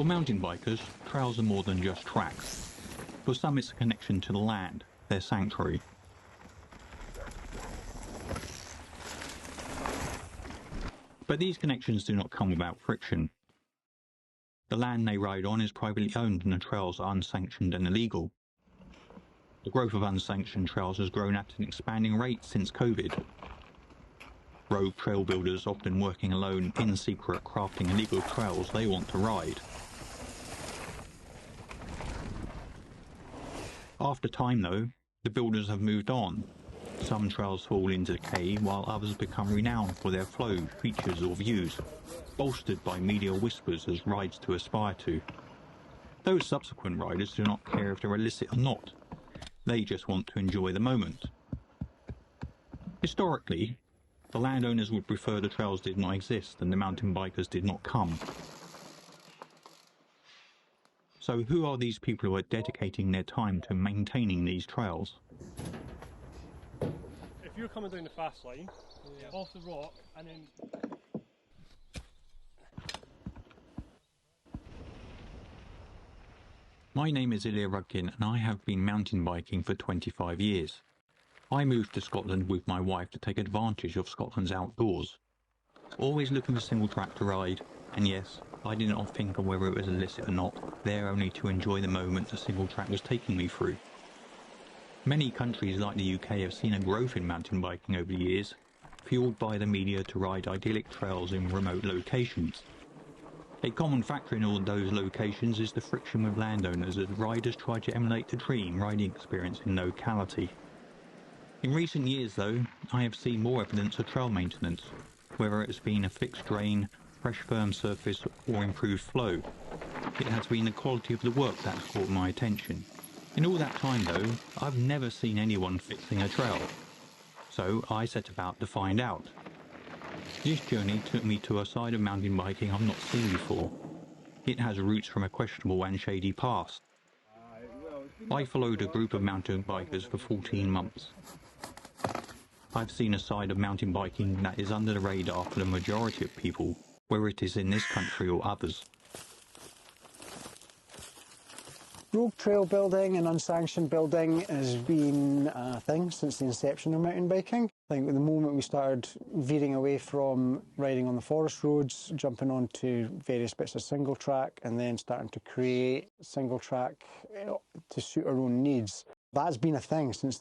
For mountain bikers, trails are more than just tracks. For some it's a connection to the land, their sanctuary. But these connections do not come without friction. The land they ride on is privately owned and the trails are unsanctioned and illegal. The growth of unsanctioned trails has grown at an expanding rate since COVID. Rogue trail builders often working alone in secret crafting illegal trails they want to ride. After time though, the builders have moved on. Some trails fall into decay while others become renowned for their flow, features or views, bolstered by media whispers as rides to aspire to. Those subsequent riders do not care if they're illicit or not. They just want to enjoy the moment. Historically, the landowners would prefer the trails did not exist and the mountain bikers did not come. So who are these people who are dedicating their time to maintaining these trails? If you're coming down the fast line, off the rock, and then... My name is Ilya Rudkin and I have been mountain biking for 25 years. I moved to Scotland with my wife to take advantage of Scotland's outdoors. Always looking for single track to ride, and yes, I did not think of whether it was illicit or not, there only to enjoy the moment the single track was taking me through. Many countries like the UK have seen a growth in mountain biking over the years, fueled by the media to ride idyllic trails in remote locations. A common factor in all those locations is the friction with landowners as riders try to emulate the dream riding experience in locality. In recent years though, I have seen more evidence of trail maintenance, whether it has been a fixed drain, fresh firm surface or improved flow. It has been the quality of the work that has caught my attention. In all that time though, I've never seen anyone fixing a trail. So I set about to find out. This journey took me to a side of mountain biking I've not seen before. It has roots from a questionable and shady past. I followed a group of mountain bikers for 14 months. I've seen a side of mountain biking that is under the radar for the majority of people, whether it is in this country or others. Rogue trail building and unsanctioned building has been a thing since the inception of mountain biking. I think at the moment we started veering away from riding on the forest roads, jumping onto various bits of single track and then starting to create single track to suit our own needs. That's been a thing since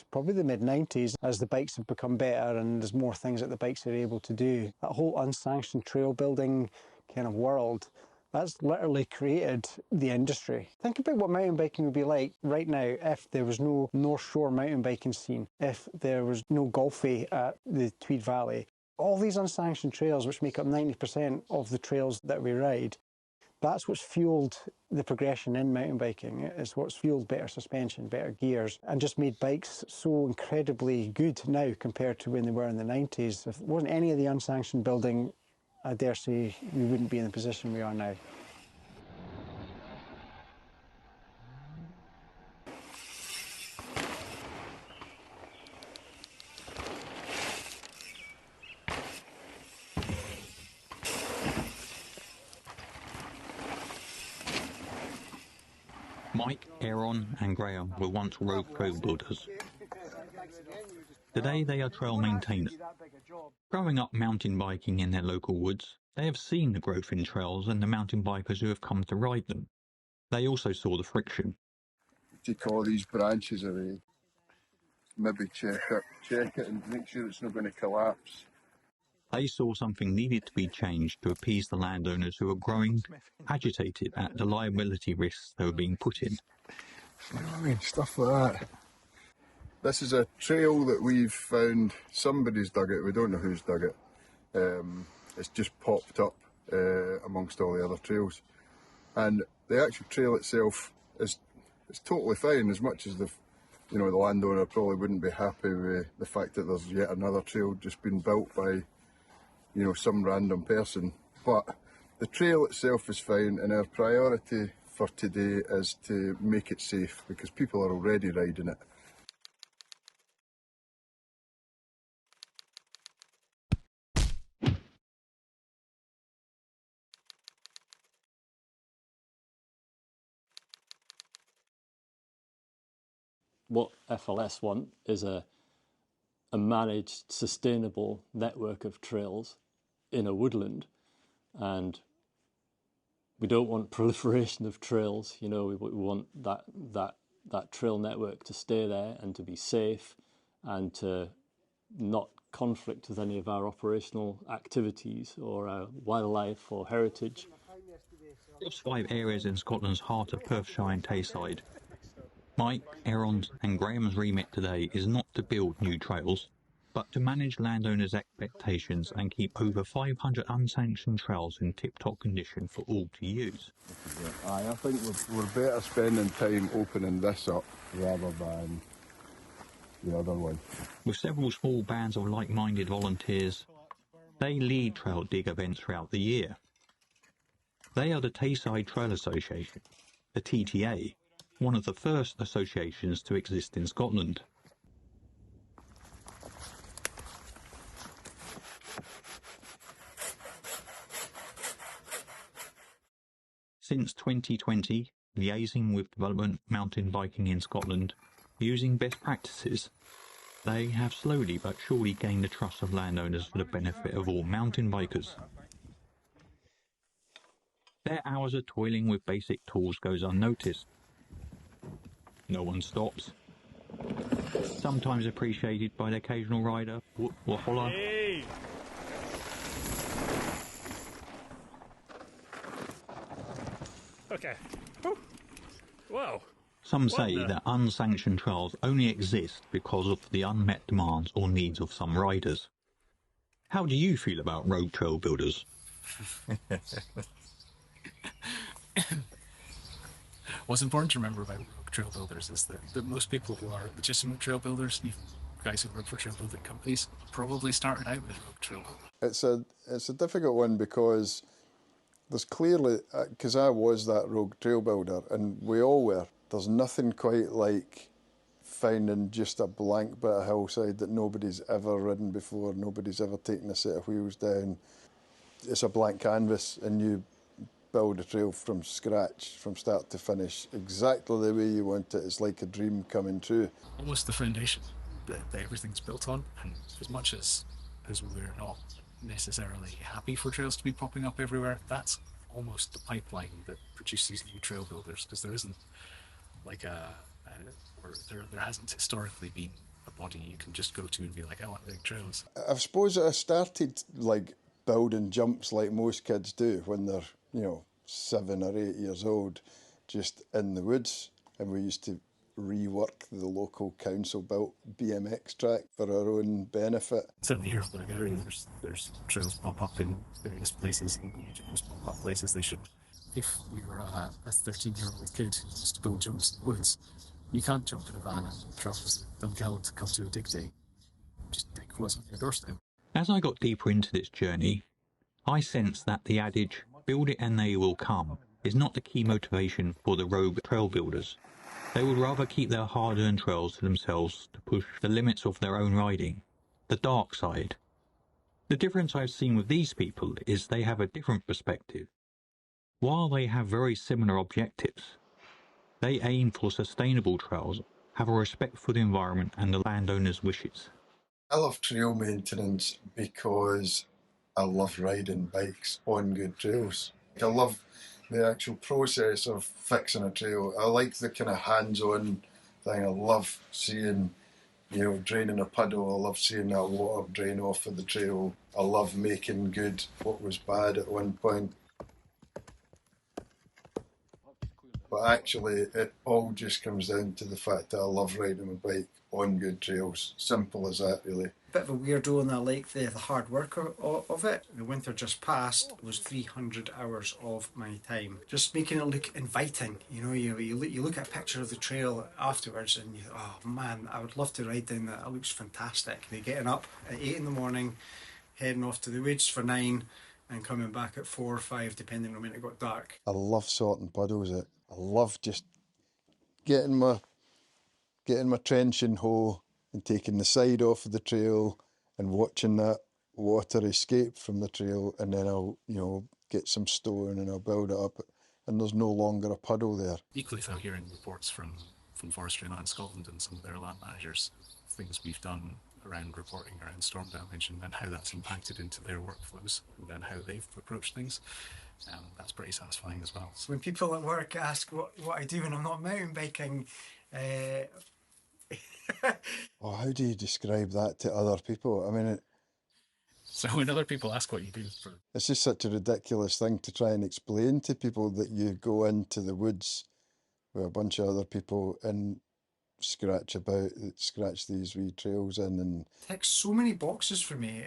probably the mid-90s, as the bikes have become better and there's more things that the bikes are able to do. That whole unsanctioned trail building kind of world, that's literally created the industry. Think about what mountain biking would be like right now if there was no North Shore mountain biking scene, if there was no golfy at the Tweed Valley. All these unsanctioned trails, which make up 90% of the trails that we ride, that's what's fueled the progression in mountain biking. It's what's fueled better suspension, better gears, and just made bikes so incredibly good now compared to when they were in the 90s. If there wasn't any of the unsanctioned building, I dare say we wouldn't be in the position we are now. Mike, Aaron and Graham were once rogue trail builders. Today they are trail maintainers. Growing up mountain biking in their local woods, they have seen the growth in trails and the mountain bikers who have come to ride them. They also saw the friction. Take all these branches away, maybe check it and make sure it's not going to collapse. They saw something needed to be changed to appease the landowners who were growing agitated at the liability risks they were being put in. You know what I mean? Stuff like that. This is a trail that we've found. Somebody's dug it, we don't know who's dug it. It's just popped up amongst all the other trails. And the actual trail itself is totally fine, as much as the landowner probably wouldn't be happy with the fact that there's yet another trail just been built by some random person. But the trail itself is fine, and our priority for today is to make it safe because people are already riding it. what FLS want is a managed, sustainable network of trails in a woodland, and we don't want proliferation of trails. You know, we want that trail network to stay there and to be safe and to not conflict with any of our operational activities or our wildlife or heritage. There's 5 areas in Scotland's heart of Perthshire and Tayside. Mike, Aaron's and Graham's remit today is not to build new trails, but to manage landowners' expectations and keep over 500 unsanctioned trails in tip-top condition for all to use. Aye, I think we're better spending time opening this up rather than the other one. With several small bands of like-minded volunteers, they lead trail dig events throughout the year. They are the Tayside Trail Association, the TTA, one of the first associations to exist in Scotland. Since 2020, liaising with development mountain biking in Scotland, using best practices, they have slowly but surely gained the trust of landowners for the benefit of all mountain bikers. Their hours of toiling with basic tools goes unnoticed. No one stops. Sometimes appreciated by the occasional rider or holler. Hey. Okay. Whew. Whoa. Some say that unsanctioned trails only exist because of the unmet demands or needs of some riders. How do you feel about road trail builders? What's important to remember about rogue trail builders is that most people who are legitimate trail builders, even guys who work for trail building companies, probably started out with rogue trail builders. It's a difficult one because there's clearly, because I was that rogue trail builder and we all were, there's nothing quite like finding just a blank bit of hillside that nobody's ever ridden before, nobody's ever taken a set of wheels down. It's a blank canvas and you build a trail from scratch, from start to finish, exactly the way you want it. It's like a dream coming true. Almost the foundation that everything's built on, and as much as we're not necessarily happy for trails to be popping up everywhere, that's almost the pipeline that produces new trail builders, because there isn't like there hasn't historically been a body you can just go to and be like, I want big trails. I suppose I started like building jumps like most kids do when they're, 7 or 8 years old, just in the woods, and we used to rework the local council built BMX track for our own benefit. Certainly here in the area, there's trails pop up in various places, and gyms pop up places they shouldn't. If you're a 13-year-old kid who wants to build jumps in the woods, you can't jump in a van and travel to Dunkelwald to come to a dig day. Just dig what's on your doorstep. As I got deeper into this journey, I sensed that the adage, build it and they will come, is not the key motivation for the rogue trail builders. They would rather keep their hard-earned trails to themselves to push the limits of their own riding, the dark side. The difference I've seen with these people is they have a different perspective. While they have very similar objectives, they aim for sustainable trails, have a respect for the environment and the landowner's wishes. I love trail maintenance because I love riding bikes on good trails. I love the actual process of fixing a trail. I like the kind of hands-on thing. I love seeing, draining a puddle. I love seeing that water drain off of the trail. I love making good what was bad at one point. But actually, it all just comes down to the fact that I love riding my bike on good trails. Simple as that, really. Bit of a weirdo, and I like the hard work of it. The winter just passed was 300 hours of my time. Just making it look inviting. You look at a picture of the trail afterwards and you think, oh man, I would love to ride down that. It looks fantastic. They're getting up at 8 in the morning, heading off to the woods for 9 and coming back at 4 or 5 depending on when it got dark. I love sorting puddles out. I love just getting my trenching hoe and taking the side off of the trail and watching that water escape from the trail, and then I'll, get some stone and I'll build it up and there's no longer a puddle there. Equally, if I'm hearing reports from from Forestry Land Scotland and some of their land managers, things we've done around reporting around storm damage and how that's impacted into their workflows and then how they've approached things. That's pretty satisfying as well. When people at work ask what I do when I'm not mountain biking, Oh, how do you describe that to other people? I mean, So when other people ask what you do for... it's just such a ridiculous thing to try and explain to people that you go into the woods with a bunch of other people and scratch these wee trails in. And it ticks so many boxes for me.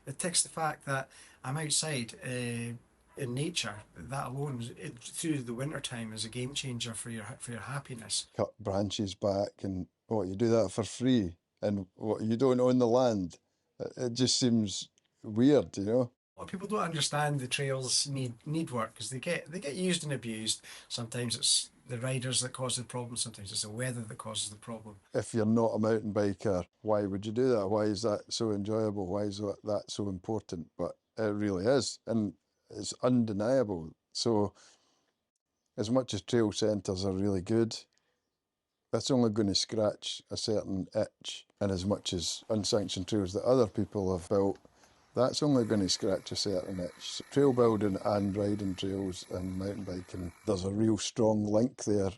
It ticks the fact that I'm outside in nature. That alone, through the winter time, is a game changer for your happiness. cut branches back, and what, you do that for free, and what, you don't own the land. It just seems weird, you know. A lot of people don't understand the trails need work because they get used and abused. Sometimes it's the riders that cause the problem, sometimes it's the weather that causes the problem. If you're not a mountain biker, why would you do that? Why is that so enjoyable? Why is that so important? But it really is, and it's undeniable. So as much as trail centres are really good, that's only going to scratch a certain itch, and as much as unsanctioned trails that other people have built, that's only going to scratch a certain itch. Trail building and riding trails and mountain biking, there's a real strong link there.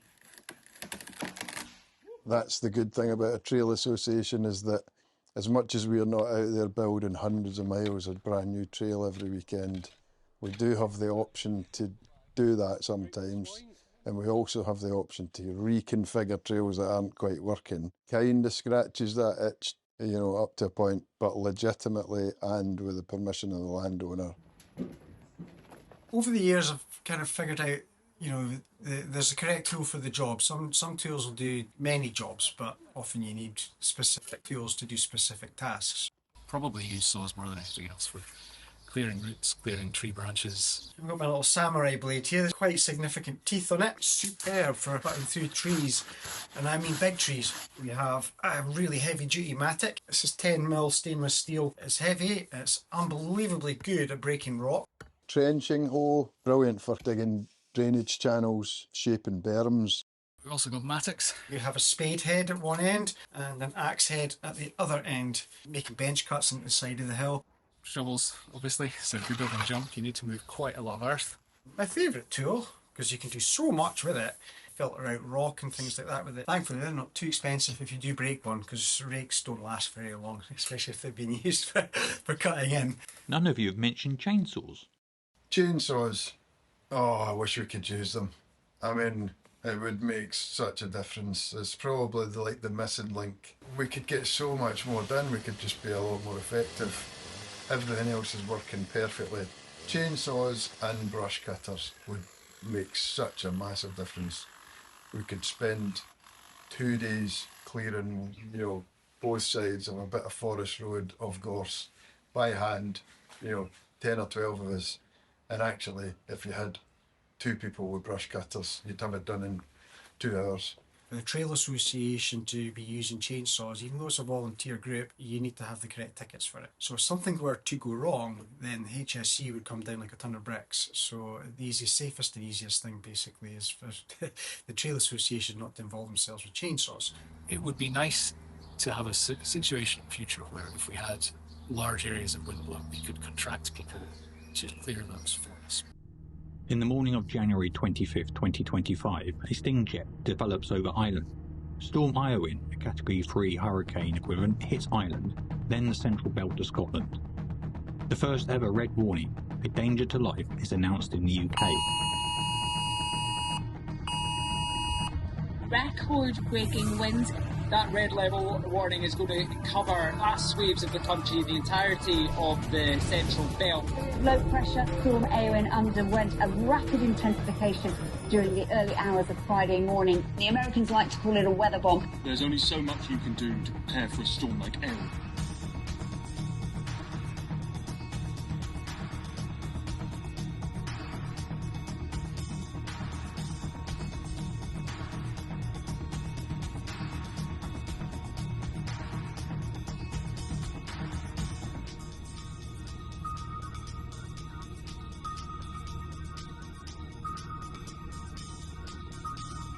That's the good thing about a trail association, is that as much as we are not out there building hundreds of miles of brand new trail every weekend, we do have the option to do that sometimes. And we also have the option to reconfigure trails that aren't quite working. Kind of scratches that itch, you know, up to a point, but legitimately and with the permission of the landowner. Over the years, I've kind of figured out, you know, there's a correct tool for the job. Some tools will do many jobs, but often you need specific tools to do specific tasks. Probably use saws more than anything else for clearing roots, clearing tree branches. I've got my little samurai blade here. There's quite significant teeth on it. Superb for cutting through trees, and I mean big trees. We have a really heavy duty matic. This is 10mm stainless steel. It's heavy, it's unbelievably good at breaking rock. Trenching hole, brilliant for digging drainage channels, shaping berms. We've also got matics. You have a spade head at one end and an axe head at the other end, making bench cuts into the side of the hill. Shovels, obviously, so if you're building jump, you need to move quite a lot of earth. My favourite tool, because you can do so much with it, filter out rock and things like that with it. Thankfully they're not too expensive if you do break one, because rakes don't last very long, especially if they've been used for cutting in. None of you have mentioned chainsaws. Chainsaws, oh, I wish we could use them. I mean, it would make such a difference. It's probably the missing link. We could get so much more done, we could just be a lot more effective. Everything else is working perfectly. Chainsaws and brush cutters would make such a massive difference. We could spend 2 days clearing, you know, both sides of a bit of forest road of gorse by hand, you know, 10 or 12 of us. And actually, if you had 2 people with brush cutters, you'd have it done in 2 hours. For the Trail Association to be using chainsaws, even though it's a volunteer group, you need to have the correct tickets for it. So if something were to go wrong, then the HSC would come down like a ton of bricks. So the safest and easiest thing basically is for the Trail Association not to involve themselves with chainsaws. It would be nice to have a situation in the future where if we had large areas of windblow, we could contract people to clear those for us. In the morning of January 25th, 2025, a Stingjet develops over Ireland. Storm Iowyn, a Category 3 hurricane equivalent, hits Ireland, then the central belt of Scotland. The first ever red warning, a danger to life, is announced in the UK. Record-breaking winds. That red level warning is going to cover vast swathes of the country, the entirety of the central belt. Low pressure storm Eowyn underwent a rapid intensification during the early hours of Friday morning. The Americans like to call it a weather bomb. There's only so much you can do to prepare for a storm like Eowyn.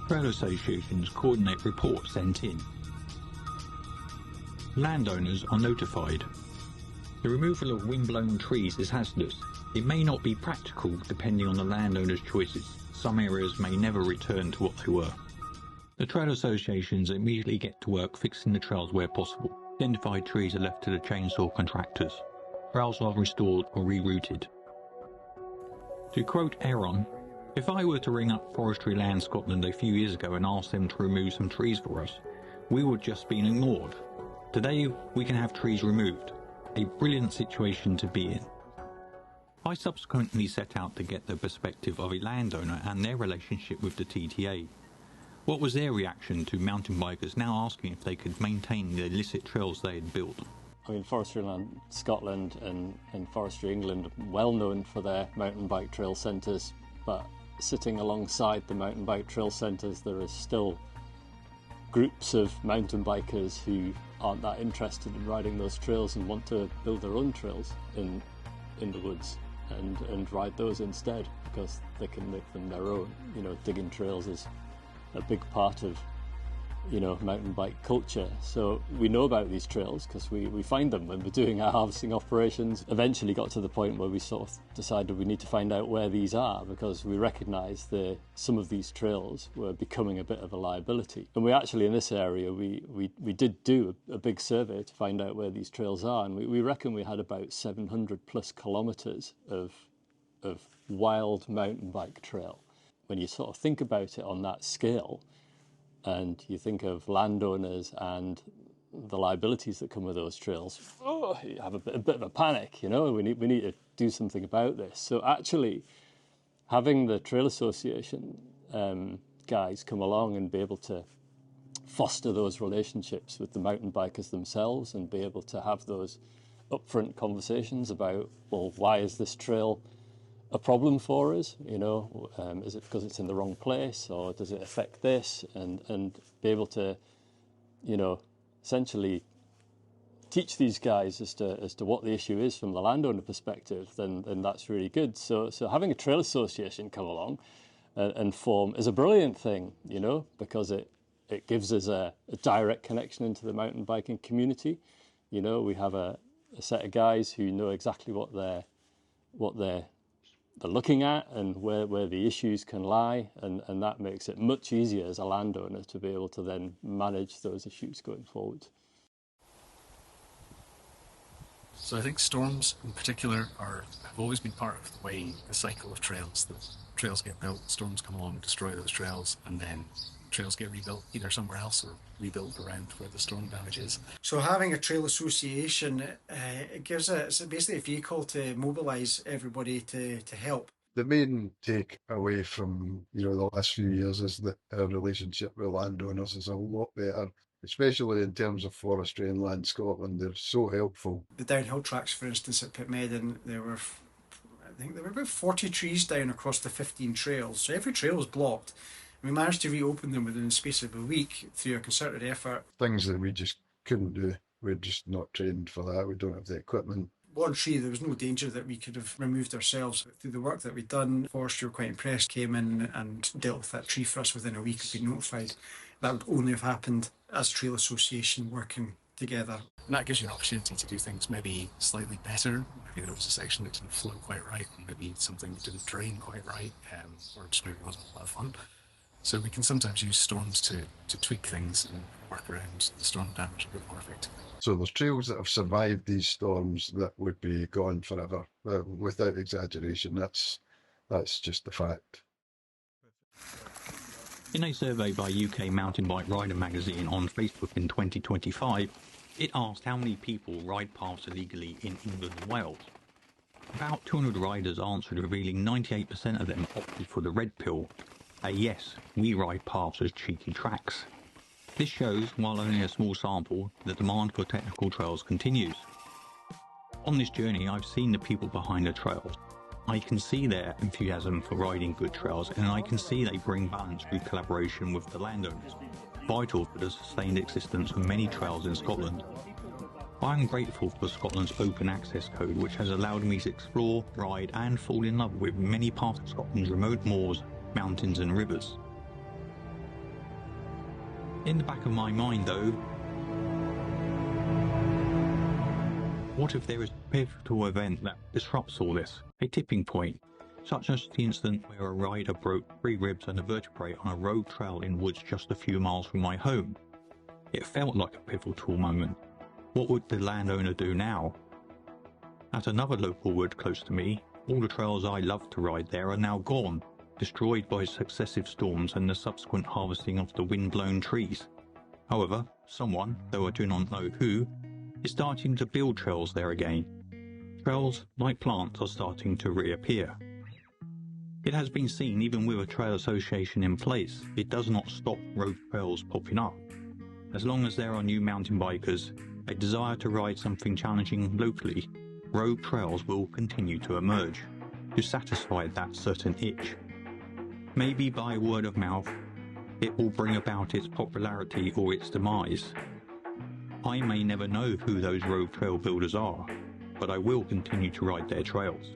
Trail associations coordinate reports sent in. Landowners are notified. The removal of wind-blown trees is hazardous. It may not be practical depending on the landowner's choices. Some areas may never return to what they were. The trail associations immediately get to work fixing the trails where possible. Identified trees are left to the chainsaw contractors. Trails are restored or rerouted. To quote Aaron, "If I were to ring up Forestry Land Scotland a few years ago and ask them to remove some trees for us, we would just be ignored. Today we can have trees removed. A brilliant situation to be in." I subsequently set out to get the perspective of a landowner and their relationship with the TTA. What was their reaction to mountain bikers now asking if they could maintain the illicit trails they had built? I mean, Forestry Land Scotland and Forestry England are well known for their mountain bike trail centres, but sitting alongside the mountain bike trail centres there is still groups of mountain bikers who aren't that interested in riding those trails and want to build their own trails in the woods and ride those instead because they can make them their own. You know, digging trails is a big part of, you know, mountain bike culture. So we know about these trails because we find them when we're doing our harvesting operations. Eventually got to the point where we sort of decided we need to find out where these are because we recognised that some of these trails were becoming a bit of a liability. And we actually, in this area, we did do a big survey to find out where these trails are, and we reckon we had about 700 plus kilometres of wild mountain bike trail. When you sort of think about it on that scale, and you think of landowners and the liabilities that come with those trails, you have a bit of a panic, you know, we need to do something about this. So actually, having the Trail Association guys come along and be able to foster those relationships with the mountain bikers themselves and be able to have those upfront conversations about, well, why is this trail a problem for us? You know, is it because it's in the wrong place, or does it affect this? And be able to, you know, essentially teach these guys as to what the issue is from the landowner perspective. Then that's really good. So having a trail association come along and form is a brilliant thing, you know, because it gives us a direct connection into the mountain biking community. You know, we have a set of guys who know exactly what they're looking at and where the issues can lie, and that makes it much easier as a landowner to be able to then manage those issues going forward. So I think storms in particular have always been part of the way, the cycle of trails. The trails get built, storms come along, destroy those trails, and then trails get rebuilt either somewhere else or rebuilt around where the storm damage is. So having a trail association, it's basically a vehicle to mobilise everybody to help. The main take away from, you know, the last few years is that our relationship with landowners is a lot better, especially in terms of Forestry and Land Scotland. They're so helpful. The downhill tracks, for instance, at Pitmedden, there were about 40 trees down across the 15 trails. So every trail was blocked. We managed to reopen them within the space of a week through a concerted effort. Things that we just couldn't do. We're just not trained for that. We don't have the equipment. One tree, there was no danger that we could have removed ourselves. Through the work that we'd done, Forestry were quite impressed, came in and dealt with that tree for us within a week of being notified. That would only have happened as a trail association working together. And that gives you an opportunity to do things maybe slightly better. Maybe there was a section that didn't flow quite right, and maybe something didn't drain quite right, or just maybe wasn't a lot of fun. So we can sometimes use storms to tweak things and work around the storm damage a bit more effectively. So there's trails that have survived these storms that would be gone forever, without exaggeration. That's just the fact. In a survey by UK Mountain Bike Rider magazine on Facebook in 2025, it asked how many people ride paths illegally in England and Wales. About 200 riders answered, revealing 98% of them opted for the red pill. Yes, we ride paths as cheeky tracks. This shows, while only a small sample, the demand for technical trails continues. On this journey, I've seen the people behind the trails. I can see their enthusiasm for riding good trails, and I can see they bring balance through collaboration with the landowners, vital for the sustained existence of many trails in Scotland. I am grateful for Scotland's open access code, which has allowed me to explore, ride and fall in love with many parts of Scotland's remote moors, mountains and rivers. In the back of my mind though, what if there is a pivotal event that disrupts all this? A tipping point, such as the incident where a rider broke 3 ribs and a vertebrae on a road trail in woods just a few miles from my home. It felt like a pivotal moment. What would the landowner do now? At another local wood close to me, all the trails I loved to ride there are now gone, destroyed by successive storms and the subsequent harvesting of the wind-blown trees. However, someone, though I do not know who, is starting to build trails there again. Trails, like plants, are starting to reappear. It has been seen even with a trail association in place, it does not stop road trails popping up. As long as there are new mountain bikers, a desire to ride something challenging locally, road trails will continue to emerge, to satisfy that certain itch. Maybe by word of mouth, it will bring about its popularity or its demise. I may never know who those road trail builders are, but I will continue to ride their trails.